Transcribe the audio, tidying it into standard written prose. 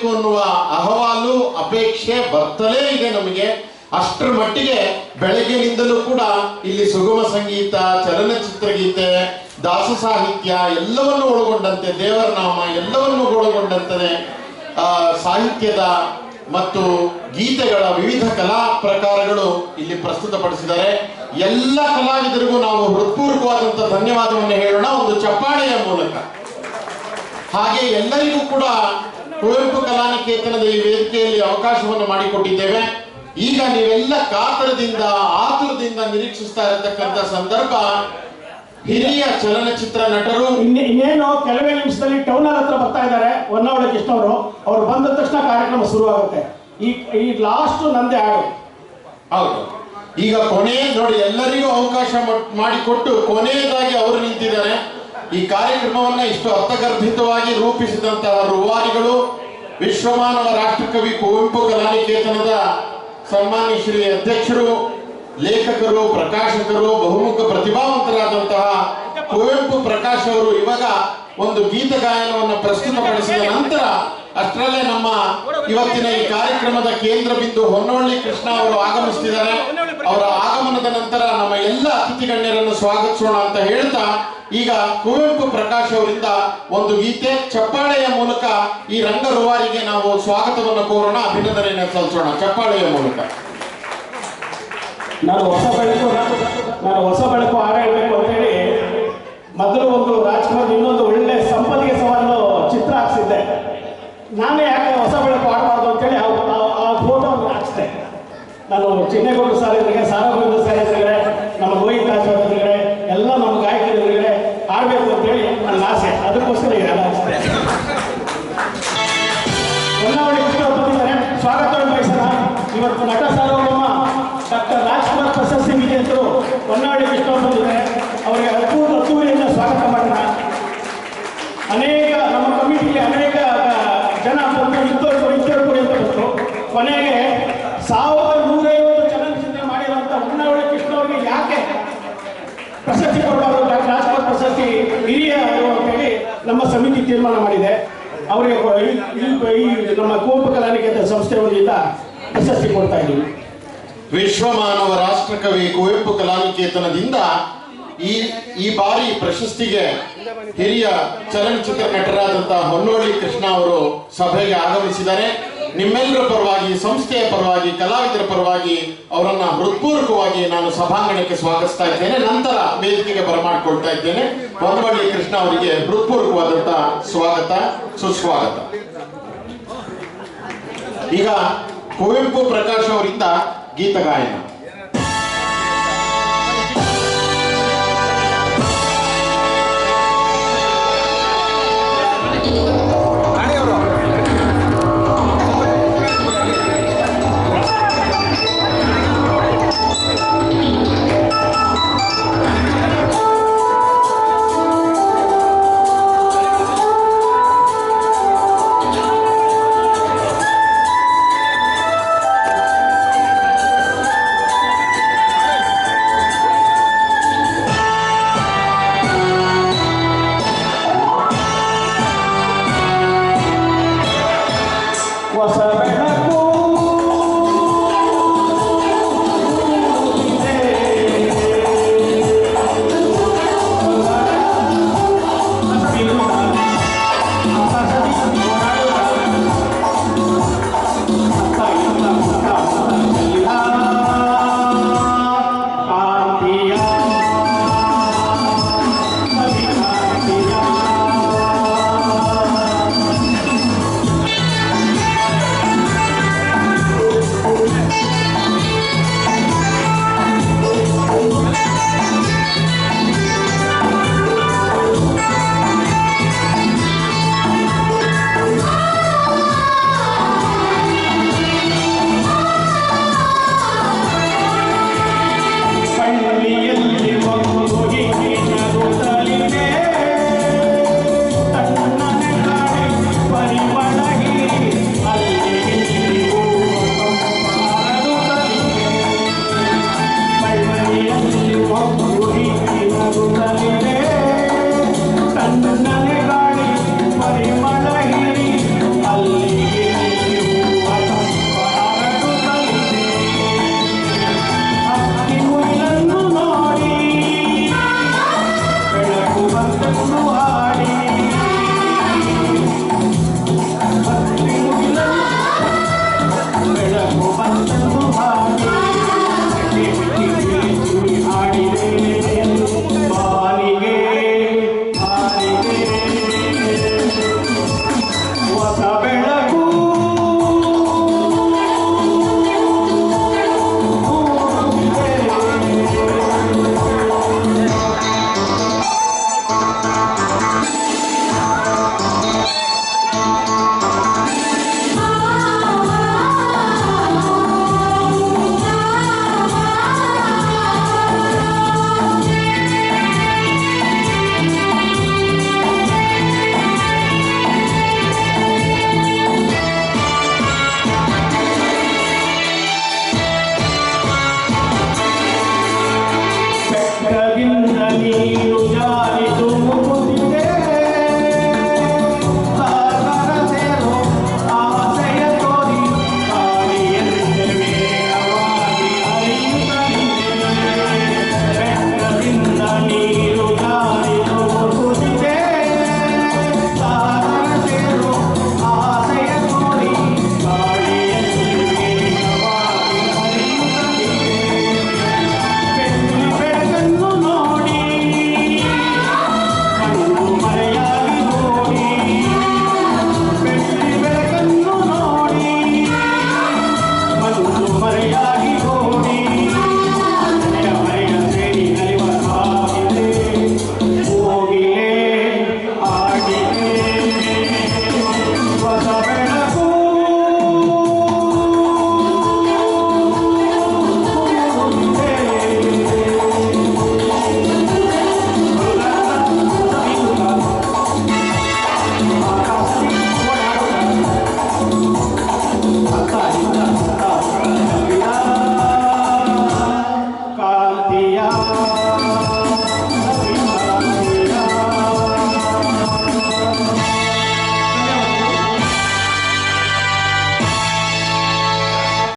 ಮಾಡಬೇಕು ಅನ್ನುವ ಅಹವಾಲು ಅಪೇಕ್ಷೆ ಬರ್ತಲೇ ಇದೆ ನಮಗೆ. ಅಷ್ಟರ ಮಟ್ಟಿಗೆ ಬೆಳಗ್ಗೆನಿಂದಲೂ ಕೂಡ ಇಲ್ಲಿ ಸುಗಮ ಸಂಗೀತ, ಚಲನಚಿತ್ರ ಗೀತೆ, ದಾಸ ಸಾಹಿತ್ಯ ಎಲ್ಲವನ್ನು ಒಳಗೊಂಡಂತೆ, ದೇವರ ನಾಮ ಎಲ್ಲವನ್ನು ಒಳಗೊಂಡಂತೆ ಸಾಹಿತ್ಯದ ಮತ್ತು ಗೀತೆಗಳ ವಿವಿಧ ಕಲಾ ಪ್ರಕಾರಗಳು ಇಲ್ಲಿ ಪ್ರಸ್ತುತಪಡಿಸಿದ್ದಾರೆ. ಎಲ್ಲ ಕಲಾವಿದರಿಗೂ ನಾವು ಹೃತ್ಪೂರ್ವಕವಾದಂತಹ ಧನ್ಯವಾದವನ್ನು ಹೇಳೋಣ ಒಂದು ಚಪ್ಪಾಳೆಯ ಮೂಲಕ. ಹಾಗೆ ಎಲ್ಲರಿಗೂ ಕೂಡ ಕುವೆಂಪು ಕಲಾನಿಕೇತನದ ಈ ವೇದಿಕೆಯಲ್ಲಿ ಅವಕಾಶವನ್ನು ಮಾಡಿಕೊಟ್ಟಿದ್ದೇವೆ. ಈಗ ನೀವೆಲ್ಲ ಕಾತರದಿಂದ ಆತುರದಿಂದ ನಿರೀಕ್ಷಿಸ್ತಾ ಇರತಕ್ಕಂಥ ಸಂದರ್ಭ, ಹಿರಿಯ ಚಲನಚಿತ್ರ ನಟರು ಇನ್ನೇನು ಕೆಲವೇ ನಿಮಿಷದಲ್ಲಿ ಟೌನ್ ಹಾಲ್ ಹತ್ರ ಬರ್ತಾ ಇದ್ದಾರೆ. ಹೊನ್ನಾವಳಿ ಕೃಷ್ಣ ಅವರು ಬಂದ ತಕ್ಷಣ ಕಾರ್ಯಕ್ರಮ ಶುರುವಾಗುತ್ತೆ. ಈ ಲಾಸ್ಟ್ ನಂದೇ ಹಾಡು. ಹೌದು, ಈಗ ಕೊನೆ ನೋಡಿ, ಎಲ್ಲರಿಗೂ ಅವಕಾಶ ಮಾಡಿಕೊಟ್ಟು ಕೊನೆಯದಾಗಿ ಅವರು ನಿಂತಿದ್ದಾರೆ. ಈ ಕಾರ್ಯಕ್ರಮವನ್ನ ಇಷ್ಟು ಅರ್ಥಗರ್ಭಿತವಾಗಿ ರೂಪಿಸಿದಂತಹ ರೂವಾರಿಗಳು ವಿಶ್ವಮಾನವ ರಾಷ್ಟ್ರಕವಿ ಕುವೆಂಪು ಕಲಾನಿಕೇತನದ ಸನ್ಮಾನ್ಯ ಶ್ರೀ ಅಧ್ಯಕ್ಷರು, ಲೇಖಕರು, ಪ್ರಕಾಶಕರು, ಬಹುಮುಖ ಪ್ರತಿಭಾವಂತರಾದಂತಹ ಕುವೆಂಪು ಪ್ರಕಾಶ್ ಅವರು ಇವಾಗ ಒಂದು ಗೀತ ಗಾಯನವನ್ನು ಪ್ರಸ್ತುತಪಡಿಸಿದ ನಂತರ ಅಷ್ಟರಲ್ಲೇ ನಮ್ಮ ಇವತ್ತಿನ ಈ ಕಾರ್ಯಕ್ರಮದ ಕೇಂದ್ರ ಬಿಂದು ಹೊನ್ನವಳ್ಳಿ ಕೃಷ್ಣ ಅವರು ಆಗಮಿಸ್ತಿದ್ದಾರೆ. ಅವರ ಆಗಮನದ ನಂತರ ನಮ್ಮ ಎಲ್ಲ ಅತಿಥಿ ಗಣ್ಯರನ್ನು ಸ್ವಾಗತಿಸೋಣ ಅಂತ ಹೇಳ್ತಾ, ಈಗ ಕುವೆಂಪು ಪ್ರಕಾಶ್ ಅವರಿಂದ ಒಂದು ಗೀತೆ ಚಪ್ಪಾಳೆಯ ಮೂಲಕ ಈ ರಂಗ ರೂವಾರಿಗೆ ನಾವು ಸ್ವಾಗತವನ್ನು ಕೋರೋಣ, ಅಭಿನಂದನೆಯನ್ನು ಸಲ್ಲಿಸೋಣ ಚಪ್ಪಾಳೆಯ ಮೂಲಕ. ನಾನು ಹೊಸ ಬೆಳಕು ಹಾಡು ಹೇಳಬೇಕು ಅಂತ ಹೇಳಿ ಮೊದಲು ಒಂದು ರಾಜ್ಕುಮಾರ್ ಇನ್ನೊಂದು ಒಳ್ಳೆ ಸಂಪದಿಗೆ ಸವಾಲು ಚಿತ್ರ ಹಾಕ್ಸಿದ್ದೆ. ನಾನೇ ಯಾಕೆ ಹೊಸ ಬೆಳಕು ಆಡಬಾರ್ದು ಅಂತೇಳಿ ಆ ಫೋಟೋ ಹಾಕ್ಸಿದೆ. ನಾನು ಚಿನ್ನೇಗೌಡರು ಸರ್ ಎದುರಿಗೆ, ಸಾರಾಗೋವಿಂದ ಸರ್ ಎದುರುಗಡೆ, ನಮ್ಮ ರೋಹಿತ್ ಆಚಾರ್ಯ ಎದುರುಗಡೆ, ಎಲ್ಲ ನಮ್ಮ ಗಾಯಕರ ಎದುರುಗಡೆ ಆಡಬೇಕು ಅಂತೇಳಿ ನನ್ನ ಆಸೆ. ಅದಕ್ಕೋಸ್ಕರ ಈಗ ಹಾಕ್ಸಿದೆ. ಹೊನ್ನಾವಳಿ ಕೃಷ್ಣ ಬಂದಿದ್ದಾರೆ, ಸ್ವಾಗತವನ್ನು ಬಯಸೋಣ. ಇವತ್ತು ನಟ ಸಾರ್ವಭೌಮ ಡಾಕ್ಟರ್ ರಾಜ್ಕುಮಾರ್ ಪ್ರಶಸ್ತಿ ವಿಜೇತರು ಹೊನ್ನಾವಳಿ ಕೃಷ್ಣ ಬಂದಿದ್ದಾರೆ. ಅವರಿಗೆ ಅದ್ದೂರಿಯಿಂದ ಸ್ವಾಗತ ಮಾಡೋಣ. ಅನೇಕ ನಮ್ಮ ಕಮಿಟಿಗೆ ಅನೇಕ ಜನ ಬಂದು ಇದ್ದೋರು ಅಂತ ಬಂದರು. ಕೊನೆಗೆ 1150 ಚಲನಚಿತ್ರ ಮಾಡಿರುವಂಥ ಹೊನ್ನಾವಳಿ ಕೃಷ್ಣ ಅವರಿಗೆ ಯಾಕೆ ಪ್ರಶಸ್ತಿ ಕೊಡಬಾರ್ದು, ಡಾಕ್ಟರ್ ರಾಜ್ಕುಮಾರ್ ಪ್ರಶಸ್ತಿ ಹಿರಿಯ ಅಂತೇಳಿ ನಮ್ಮ ಸಮಿತಿ ತೀರ್ಮಾನ ಮಾಡಿದೆ. ಅವರಿಗೆ ಈ ನಮ್ಮ ಕುವೆಂಪು ಕಲಾನಿಕೇತನ ಸಂಸ್ಥೆ ವತಿಯಿಂದ ಪ್ರಶಸ್ತಿ ಕೊಡ್ತಾ ಇದ್ದೀವಿ. ವಿಶ್ವಮಾನವ ರಾಷ್ಟ್ರಕವಿ ಕುವೆಂಪು ಕಲಾನಿಕೇತನದಿಂದ ಈ ಬಾರಿ ಪ್ರಶಸ್ತಿಗೆ ಹಿರಿಯ ಚಲನಚಿತ್ರ ನಟರಾದಂತಹ ಹೊನ್ನವಳ್ಳಿ ಕೃಷ್ಣ ಅವರು ಸಭೆಗೆ ಆಗಮಿಸಿದ್ದಾರೆ. ನಿಮ್ಮೆಲ್ಲರ ಪರವಾಗಿ, ಸಂಸ್ಥೆಯ ಪರವಾಗಿ, ಕಲಾವಿದರ ಪರವಾಗಿ ಅವರನ್ನ ಹೃತ್ಪೂರ್ವಕವಾಗಿ ನಾನು ಸಭಾಂಗಣಕ್ಕೆ ಸ್ವಾಗತಿಸ್ತಾ ಇದ್ದೇನೆ. ನಂತರ ವೇದಿಕೆಗೆ ಬರಮಾಡಿಕೊಳ್ತಾ ಇದ್ದೇನೆ. ಹೊನ್ನವಳ್ಳಿ ಕೃಷ್ಣ ಅವರಿಗೆ ಹೃತ್ಪೂರ್ವಕವಾದಂತಹ ಸ್ವಾಗತ, ಸುಸ್ವಾಗತ. ಈಗ ಕುವೆಂಪು ಪ್ರಕಾಶ್ ಅವರಿಂದ ಗೀತ ಗಾಯನ. ನೀರು ಜಾರಿದು ಮುಗುತ್ತಿದೆ ಸಾಗರ ಸೇರೋ ಆಸೆಯ ತೋರಿ ಗಾಳಿಯಂತೆ ವೇಗವಾಗಿ ಹರಿಯುತ್ತಲಿದೆ ಬೆಟ್ಟದಿಂದ ನೀರು ಜಾರಿದು ಮುಗುತ್ತಿದೆ ಸಾಗರ ಸೇರೋ ಆಸೆಯ ತೋರಿ ಗಾಳಿಯಂತೆ ವೇಗವಾಗಿ ಹರಿಯುತ್ತಲಿದೆ ಬೆಳ್ಳಿ ಬೆಳಕನ್ನು ನೋಡಿ ಕಣ್ಣು ಮರೆಯಾಗಿ ಹೋಗಿ ಬೆಳ್ಳಿ ಬೆಳಕನ್ನು ನೋಡಿ ಮನಸ್ಸು ಮರೆಯಾಗಿ ಹೋಗಿ ಮರೆಯ ಸೇರಿ ನಲಿವ ಸಾಗಿದೆ ಹೋಗಿಲೆ ಆಗಿದೆ ಹೊಸ ಬೆಳಕು ಕಾಂತಿಯ